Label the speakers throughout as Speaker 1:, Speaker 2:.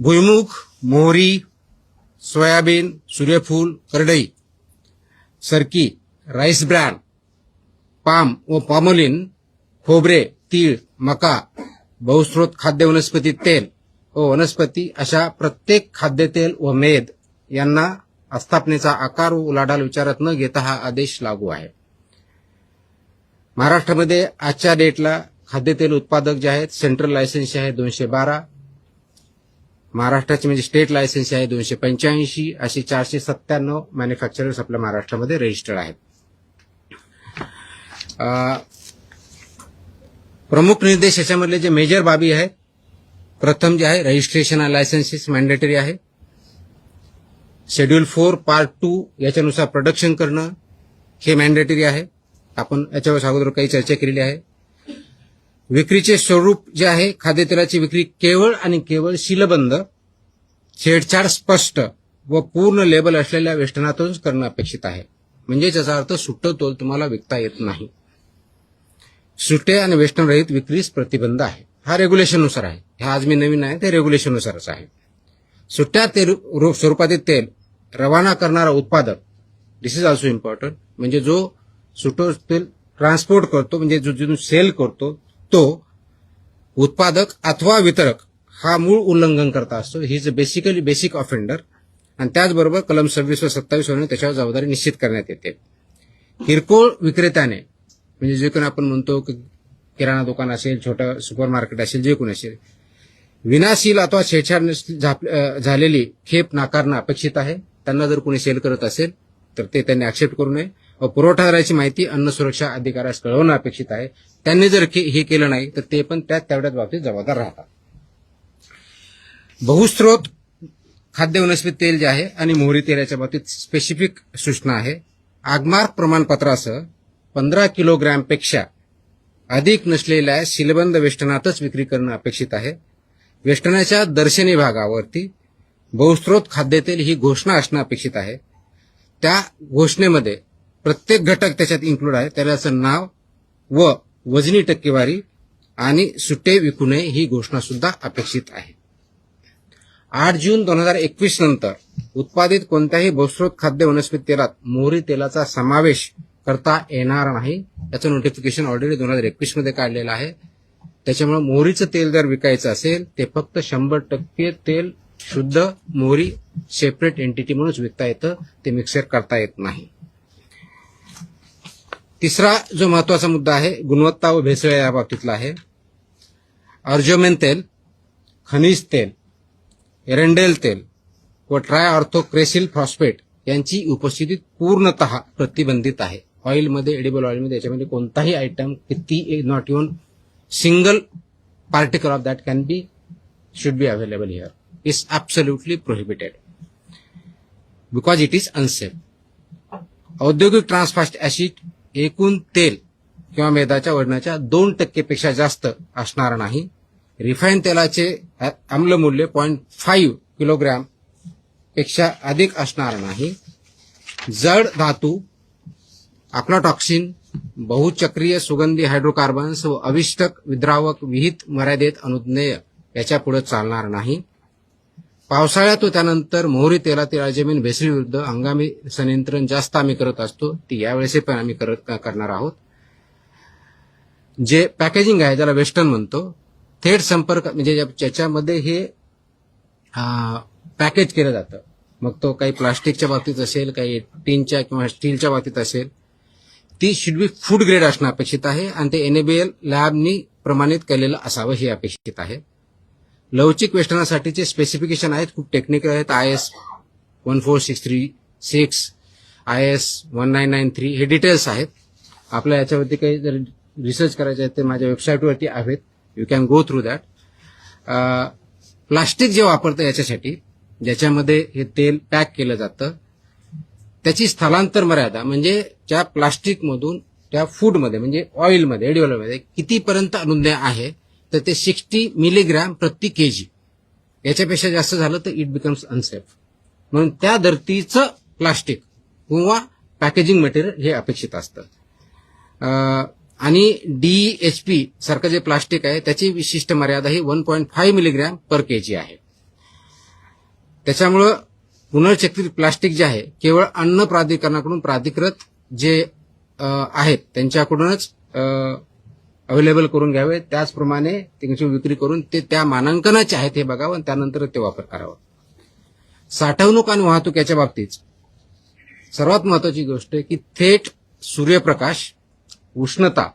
Speaker 1: भुईमुग, मोहरी, सोयाबीन, सूर्यफूल, करडई, सरकी, राईस ब्रॅन, पाम व पॉमोलिन, खोबरे, तीळ, मका, बहुस्रोत खाद्य वनस्पती तेल व वनस्पती अशा प्रत्येक खाद्यतेल व मेद यांना आस्थापनेचा आकार व उलाढाल विचारात न घेता हा आदेश लागू आहे. महाराष्ट्रामध्ये आजच्या डेटला खाद्यतेल उत्पादक जे आहेत सेंट्रल लायसन्स आहे 212, महाराष्ट्राचे म्हणजे स्टेट लायसन्स आहे 285, अशी 497 मॅन्युफॅक्चरर्स आपल्या महाराष्ट्रामध्ये रजिस्टर्ड आहेत. प्रमुख निर्देश याच्यामधले जे मेजर बाबी आहेत, प्रथम जे आहे रजिस्ट्रेशन आणि लायसन्सेस मॅन्डेटरी आहे. शेड्यूल 4 पार्ट 2 याच्यानुसार प्रोडक्शन करणं हे मॅन्डेटरी आहे. आपण याच्यावर अगोदर काही चर्चा केलेली आहे. विक्रीचे स्वरूप जे आहे, खाद्यतेलाची विक्री केवळ आणि केवळ सीलबंद, छेडछाड स्पष्ट व पूर्ण लेबल असलेल्या वेष्टनातूनच करणं अपेक्षित आहे. म्हणजे याचा अर्थ सुट्टं तोल तुम्हाला विकता येत नाही. सुटे आणि वेष्टन रहित विक्रीस प्रतिबंध आहे. हा रेग्युलेशननुसार आहे. हा आज मी नवीन आहे ते रेग्युलेशननुसारच आहे. सुट्ट्या स्वरूपातील तेल रवाना करणारा उत्पादक, दिस इज ऑल्सो इम्पॉर्टंट, म्हणजे जो सुटं तेल ट्रान्सपोर्ट करतो म्हणजे जो सेल करतो तो उत्पादक अथवा वितरक हा मूळ उल्लंघन करता असतो. He is basically basic offender आणि त्याचबरोबर कलम 26 व 27 वरून त्याच्यावर जबाबदारी निश्चित करण्यात येते. किरकोळ विक्रेत्याने म्हणजे जे कोणी आपण म्हणतो की किराणा दुकान असेल, छोटं सुपर मार्केट असेल, जे कोणी असेल, विनाशील अथवा छेडछाड झालेली खेप नाकारणं अपेक्षित आहे. त्यांना जर कोणी सेल करत असेल तर ते त्यांनी ऍक्सेप्ट करू नये व पुरवठादाराची माहिती अन्न सुरक्षा अधिकाऱ्यास कळवणं अपेक्षित आहे. त्यांनी जर हे केलं नाही तर ते पण तेवढ्याच बाबतीत जबाबदार राहतात. बहुस्रोत खाद्य वनस्पती तेल जे आहे आणि मोहरी तेल याच्या बाबतीत स्पेसिफिक सूचना आहे. आगमार्क प्रमाणपत्रासह 15 किलोग्रॅमपेक्षा अधिक नसलेल्या सीलबंद वेष्टनातच विक्री करणं अपेक्षित आहे. वेष्टनाच्या दर्शनी भागावरती बहुस्रोत खाद्यतेल ही घोषणा असणं अपेक्षित आहे. त्या घोषणेमध्ये प्रत्येक घटक त्याच्यात इन्क्लूड आहे, त्याचं नाव व वजनी टक्केवारी आणि सुट्टे विकू नये ही घोषणा सुद्धा अपेक्षित आहे. 8 जून 2021 नंतर उत्पादित कोणत्याही बहुस्रोत खाद्य वनस्पती तेलात मोहरी तेलाचा समावेश करता येणार नाही. याचं नोटिफिकेशन ऑलरेडी 2021 मध्ये काढलेलं आहे. त्याच्यामुळे मोहरीचं तेल जर विकायचं असेल ते फक्त 100% तेल शुद्ध मोहरी सेपरेट एंटिटी म्हणूनच विकता येतं, ते मिक्सर करता येत नाही. तिसरा जो महत्वाचा मुद्दा आहे गुणवत्ता व भेसळ या बाबतीतला आहे. अर्जोमेन तेल, खनिज तेल, एरंडेल तेल व ट्रायऑर्थोक्रेसिल फॉस्फेट यांची उपस्थिती पूर्णतः प्रतिबंधित आहे. ऑइलमध्ये, एडिबल ऑइलमध्ये याच्यामध्ये कोणताही आयटम किती not even single particle of that can be should be available here is absolutely prohibited because it is unsafe. औद्योगिक ट्रान्सफास्ट ऍसिड एकूण तेल किंवा मेदाच्या वजनाच्या 2% पेक्षा जास्त असणार नाही. रिफाईन तेलाचे आम्लमूल्य 0.5 किलोग्रॅम पेक्षा अधिक असणार नाही. जड धातू, अफ्लाटॉक्सिन, बहुचक्रीय सुगंधी हायड्रोकार्बन्स व अविष्टक विद्रावक विहित मर्यादेत अनुज्ञेय याच्या पुढे चालणार नाही. पावसाळ्यात व त्यानंतर मोहरी तेलातील अर्जमेन भेसळीविरुद्ध हंगामी संनियंत्रण जास्त आम्ही करत असतो, ती यावेळेस पण आम्ही करणार आहोत. जे पॅकेजिंग आहे ज्याला वेस्टर्न म्हणतो, थेट संपर्क म्हणजे ज्याच्यामध्ये हे पॅकेज केलं जातं, मग तो काही प्लास्टिकच्या बाबतीत असेल, काही टीनच्या किंवा स्टीलच्या बाबतीत असेल, ती शुड बी फूड ग्रेड असणं अपेक्षित आहे आणि ते NABL लॅबनी प्रमाणित केलेलं असावं हे अपेक्षित आहे. लवचिक वेष्टनासाठीचे स्पेसिफिकेशन आहेत, खूप टेक्निकल आहेत. IS 14636, IS 1993 हे डिटेल्स आहेत. आपल्या याच्यावरती काही जर रिसर्च करायचे आहे ते माझ्या वेबसाईटवरती आहेत, you can go through that. Plastic जे वापरतं याच्यासाठी ज्याच्यामध्ये हे तेल पॅक केलं जातं त्याची स्थलांतर मर्यादा म्हणजे ज्या प्लास्टिकमधून त्या फूडमध्ये म्हणजे ऑइलमध्ये, एडिबल ऑइलमध्ये कितीपर्यंत अनुज्ञेय आहे तर ते 60 मिलीग्रॅम प्रति केजी. याच्यापेक्षा जास्त झालं तर इट बिकम्स अनसेफ. म्हणून त्या धर्तीचं प्लास्टिक किंवा पॅकेजिंग मटेरियल हे अपेक्षित असतं. आणि DHP सारखं जे प्लास्टिक आहे त्याची विशिष्ट मर्यादा ही 1.5 मिलीग्रॅम पर केजी आहे. त्याच्यामुळं पुनर्चक्रित प्लास्टिक जे आहे केवळ अन्न प्राधिकरणाकडून प्राधिकृत जे आहेत त्यांच्याकडूनच अवेलेबल करून घ्यावे. त्याचप्रमाणे त्यांची विक्री करून ते त्या मानांकनाचे आहेत हे बघावं आणि त्यानंतर ते वापर करावा. साठवणूक आणि वाहतूक याच्या बाबतीत सर्वात महत्वाची गोष्ट आहे की थेट सूर्यप्रकाश, उष्णता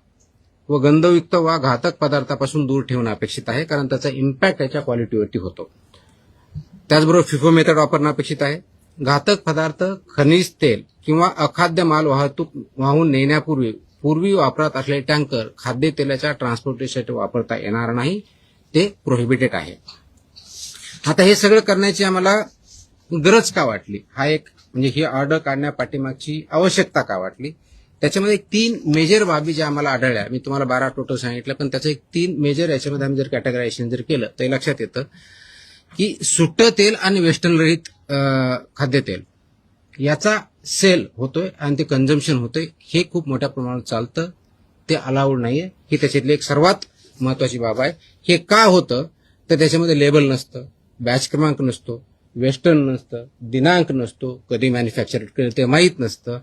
Speaker 1: व गंधयुक्त वा घातक पदार्थापासून दूर ठेवणं अपेक्षित आहे, कारण त्याचा इम्पॅक्ट त्याच्या क्वालिटीवरती होतो. त्याचबरोबर फिफो मेथड वापरणं अपेक्षित आहे. घातक पदार्थ, खनिज तेल किंवा अखाद्य माल वाहून नेण्यापूर्वी वापरात असलेले टँकर खाद्यतेलाच्या ट्रान्सपोर्टेशनसाठी वापरता येणार नाही, ते प्रोहिबिटेड आहे. आता हे सगळं करण्याची आम्हाला गरज का वाटली, हा एक म्हणजे ही ऑर्डर काढण्यापाठीमागची आवश्यकता का वाटली, त्याच्यामध्ये 3 मेजर बाबी ज्या आम्हाला आढळल्या. मी तुम्हाला 12 टोटल सांगितलं, पण त्याचं एक 3 मेजर याच्यामध्ये आम्ही जर कॅटेगरायझेशन जर केलं तर लक्षात येतं की सुट्टं तेल आणि वेस्टर्न रहित खाद्यतेल याचा सेल होतोय आणि ते कन्झम्पशन होतंय, हे खूप मोठ्या प्रमाणात चालतं, ते अलाउड नाहीये. ही त्याच्यातली एक सर्वात महत्वाची बाब आहे. हे का होतं तर त्याच्यामध्ये लेबल नसतं, बॅच क्रमांक नसतो, वेस्टर्न नसतं, दिनांक नसतो, कधी मॅन्युफॅक्चर केलं ते माहीत नसतं,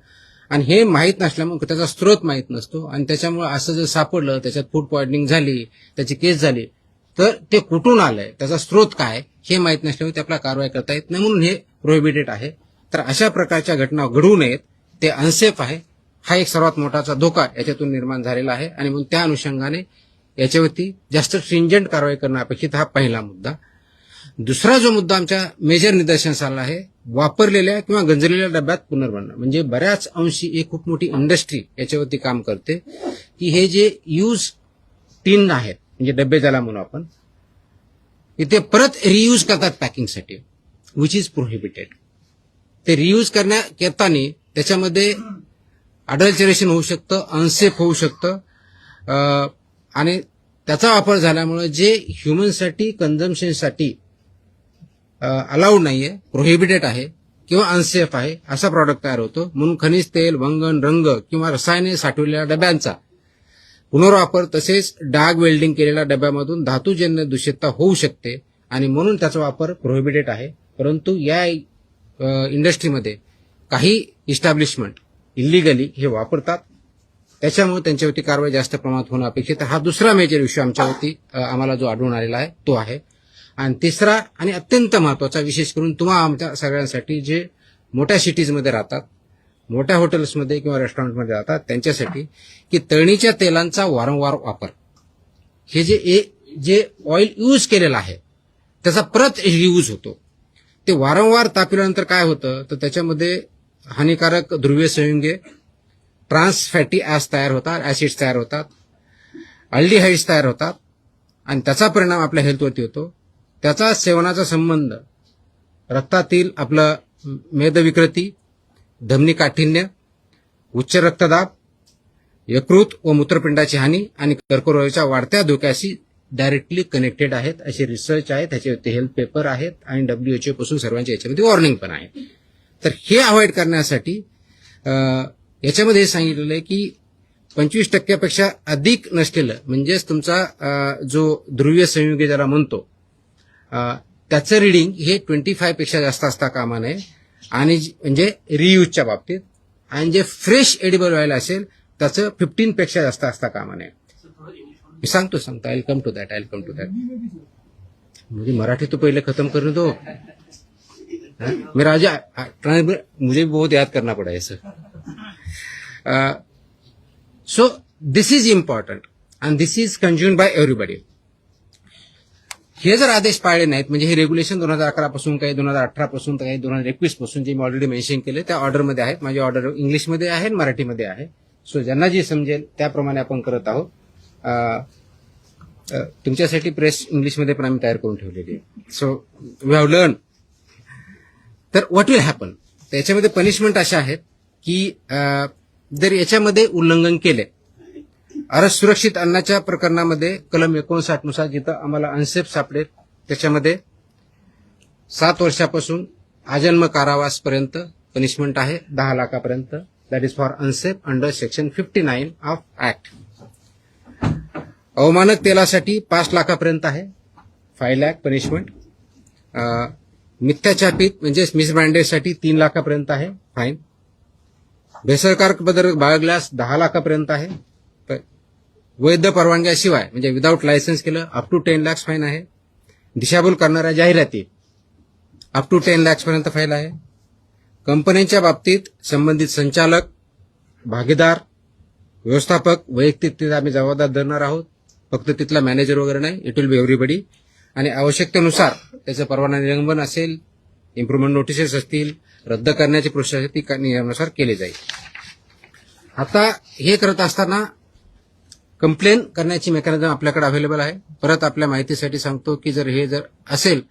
Speaker 1: आणि हे माहीत नसल्यामुळे त्याचा स्रोत माहीत नसतो, आणि त्याच्यामुळे असं जर सापडलं, त्याच्यात फूड पॉइझनिंग झाली, त्याची केस झाली, तर ते कुठून आलंय, त्याचा स्रोत काय हे माहीत नसल्यामुळे आपल्याला कारवाई करता येत नाही, म्हणून हे प्रोहिबिटेड आहे. तर अशा प्रकारच्या घटना घडू नयेत, ते अनसेफ आहे. हा एक सर्वात मोठाचा धोका याच्यातून निर्माण झालेला आहे, आणि म्हणून त्या अनुषंगाने याच्यावरती जास्त स्ट्रिंजंट कारवाई करणं अपेक्षित, हा पहिला मुद्दा. दुसरा जो मुद्दा आमच्या मेजर निदर्शनास आला आहे, वापरलेल्या किंवा गंजलेल्या डब्यात पुनर्भरणं. म्हणजे बऱ्याच अंशी एक खूप मोठी इंडस्ट्री याच्यावरती काम करते की हे जे यूज टीन आहेत, म्हणजे डबे ज्याला म्हणू आपण, ते परत रियूज करतात पॅकिंगसाठी, विच इज प्रोहिबिटेड. ते रियूज करताना त्याच्यामध्ये अडल्टरेशन होऊ शकतं, अनसेफ होऊ शकतं, आणि त्याचा वापर झाल्यामुळे जे ह्युमनसाठी कन्झम्पशनसाठी अलाउड नाहीये, प्रोहिबिटेड आहे किंवा अनसेफ आहे, असा प्रॉडक्ट तयार होतो. म्हणून खनिज तेल, वंगण, रंग किंवा रसायने साठवलेल्या डब्यांचा पुनर्वापर तसेच डाग वेल्डिंग केलेल्या डब्यामधून धातूजन्य दूषितता होऊ शकते, आणि म्हणून त्याचा वापर प्रोहिबिटेड आहे. परंतु या इंडस्ट्रीमध्ये काही इस्टॅब्लिशमेंट इलिगली हे वापरतात, त्याच्यामुळे त्यांच्यावरती कारवाई जास्त प्रमाणात होणं अपेक्षित आहे. हा दुसरा मेजर इश्यू आमच्यावरती आम्हाला जो आढळून आलेला आहे तो आहे. आणि तिसरा आणि अत्यंत महत्वाचा, विशेष करून तुम्हा आमच्या सगळ्यांसाठी जे मोठ्या सिटीजमध्ये राहतात, मोठ्या हॉटेल्समध्ये किंवा रेस्टॉरंटमध्ये राहतात, त्यांच्यासाठी की तळणीच्या तेलांचा वारंवार वापर, हे जे ऑइल यूज केलेलं आहे त्याचा परत रियूज होतो. ते वारंवार तापल्यानंतर काय होतं तर त्याच्यामध्ये हानिकारक ध्रुवीय संयुगे, ट्रान्स फॅटी ऍस तयार होतात, ऍसिड्स तयार होतात, अल्डिहाइड्स तयार होतात, आणि त्याचा परिणाम आपल्या हेल्थवरती होतो. त्याचा सेवनाचा संबंध रक्तातील आपलं मेदविकृती, धमनी काठिण्य, उच्च रक्तदाब, यकृत व मूत्रपिंडाची हानी आणि कर्करोगाच्या वाढत्या धोक्याशी डायरेक्टली कनेक्टेड आहेत, असे रिसर्च आहेत, त्याच्यावरती हेल्थ पेपर आहेत, आणि WHO पासून सर्वांच्या याच्यामध्ये वॉर्निंग पण आहे. तर हे अवॉइड करण्यासाठी याच्यामध्ये हे सांगितलेलं आहे की 25% अधिक नसलेलं, म्हणजेच तुमचा जो ध्रुवीय संयुगे ज्याला म्हणतो त्याचं रिडिंग हे 25 जास्त असता कामा नये, आणि म्हणजे रियूजच्या बाबतीत, आणि जे फ्रेश एडिबल ऑइल असेल त्याचं 15 जास्त असता कामा नये. मी सांगतो I will come to that. मुझे मराठी तो पहले खत्म करने दो, मेरा मुझे बहुत याद करना पड़ा है sir. So this is important and this is consumed by everybody. हे जर आदेश पाळले नाहीत, म्हणजे हे रेग्युलेशन 2011 पासून, काही 2018 पासून, तर काही 2021 पासून, जे मी ऑलरेडी मेन्शन केले त्या ऑर्डरमध्ये आहेत. माझी ऑर्डर इंग्लिशमध्ये आहे, मराठीमध्ये आहे. सो ज्यांना जे समजेल त्याप्रमाणे आपण करत आहोत. तुमच्यासाठी प्रेस इंग्लिशमध्ये पण आम्ही तयार करून ठेवलेली आहे. So we have learn. तर व्हॉट विल हॅपन, त्याच्यामध्ये पनिशमेंट अशा आहेत की जर याच्यामध्ये उल्लंघन केले, सुरक्षित अन्नाच्या प्रकरणामध्ये कलम 59 नुसार जिथं आम्हाला अनसेफ सापडेल त्याच्यामध्ये 7 वर्षापासून आजन्म कारावासपर्यंत पनिशमेंट आहे, 10 लाखापर्यंत. That is for unsafe under section 59 of act. अवमानक तेलासाठी 5 लाखापर्यंत आहे, 5 लाख पनिशमेंट. मिथ्याछापित म्हणजे मिसब्रँडेडसाठी 3 लाखापर्यंत आहे फाईन. भेसळकारक पदार्थ बाळगल्यास 10 लाखापर्यंत आहे. वैध परवानग्याशिवाय म्हणजे विदाऊट लायसन्स केलं अप टू 10 लाख फाईन आहे. दिशाभूल करणाऱ्या जाहिराती अप टू 10 लाख पर्यंत फाईन आहे. कंपन्यांच्या बाबतीत संबंधित संचालक, भागीदार, व्यवस्थापक वैयक्तिक तिथे आम्ही जबाबदार धरणार आहोत. फक्त तिथला मॅनेजर वगैरे नाही, इट विल बी एव्हरीबडी. आणि आवश्यकतेनुसार त्याचं परवाना निलंबन असेल, इम्प्रुव्हमेंट नोटिसेस असतील, रद्द करण्याची प्रोसेस ती नियमानुसार केली जाईल. आता हे करत असताना कंप्लेन करण्याची मेकॅनिझम आपल्याकडे अवेलेबल आहे. परत आपल्या माहितीसाठी सांगतो की जर असेल,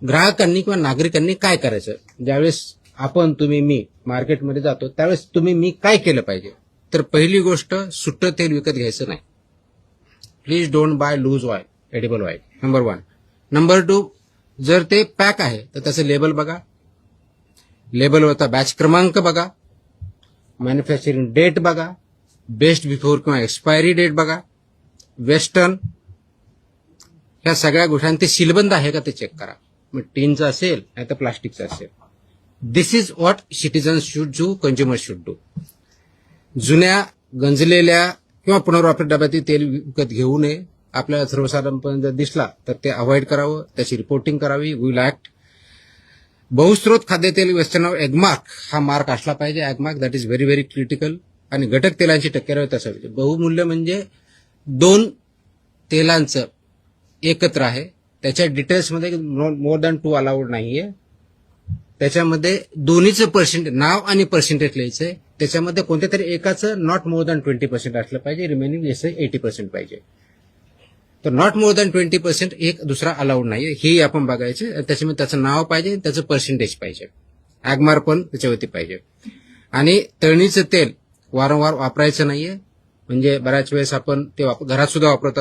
Speaker 1: ग्राहकांनी किंवा नागरिकांनी काय करायचं, ज्यावेळेस आपण तुम्ही मी मार्केटमध्ये जातो त्यावेळेस तुम्ही मी काय केलं पाहिजे. तर पहिली गोष्ट, सुट्टं तेल विकत घ्यायचं नाही. Please don't buy loose oil, edible oil, number 1. Number 2, जर ते पॅक आहे तर त्याचं लेबल बघा, लेबलवरचा बॅच क्रमांक बघा, मॅन्युफॅक्चरिंग डेट बघा, बेस्ट बिफोर किंवा एक्सपायरी डेट बघा, वेस्टर्न, ह्या सगळ्या गोष्टी. ते सीलबंद आहे का ते चेक करा. मग टीनचं असेल नाही तर प्लास्टिकचं असेल. This is what citizens should do, consumer should do. जुन्या, गंजलेल्या किंवा पुनर्वापरित डब्यातील तेल विकत घेऊ नये. आपल्याला सर्वसाधारणपणे जर दिसला तर ते अवॉइड करावं, त्याची रिपोर्टिंग करावी. Will act. बहुस्त्रोत खाद्यतेल वेस्टर्न एगमार्क हा मार्क असला पाहिजे. Agmark that is very very critical. आणि घटक तेलांची टक्केवारी तसं पाहिजे. बहुमूल्य म्हणजे 2 तेलांचं एकत्र आहे, त्याच्या डिटेल्समध्ये मोर दॅन 2 अलाउड नाहीये. त्याच्यामध्ये दोन्हीचं पर्सेंटेज, नाव आणि पर्सेंटेज लिहायचंय. त्याच्यामध्ये कोणत्या तरी एकाचं नॉट मोर दॅन 20% असलं पाहिजे, रिमेनिंग 80% पाहिजे. तर नॉट मोर दॅन 20% एक दुसरा अलाउड नाहीये, हे आपण बघायचे. त्याच्यामध्ये त्याचं नाव पाहिजे, त्याचं पर्सेंटेज पाहिजे, ऍगमार्क पण त्याच्यावरती पाहिजे. आणि तळणीचं तेल वारंवार वापरायचं नाहीये. म्हणजे बऱ्याच वेळेस आपण ते घरात सुद्धा वापरत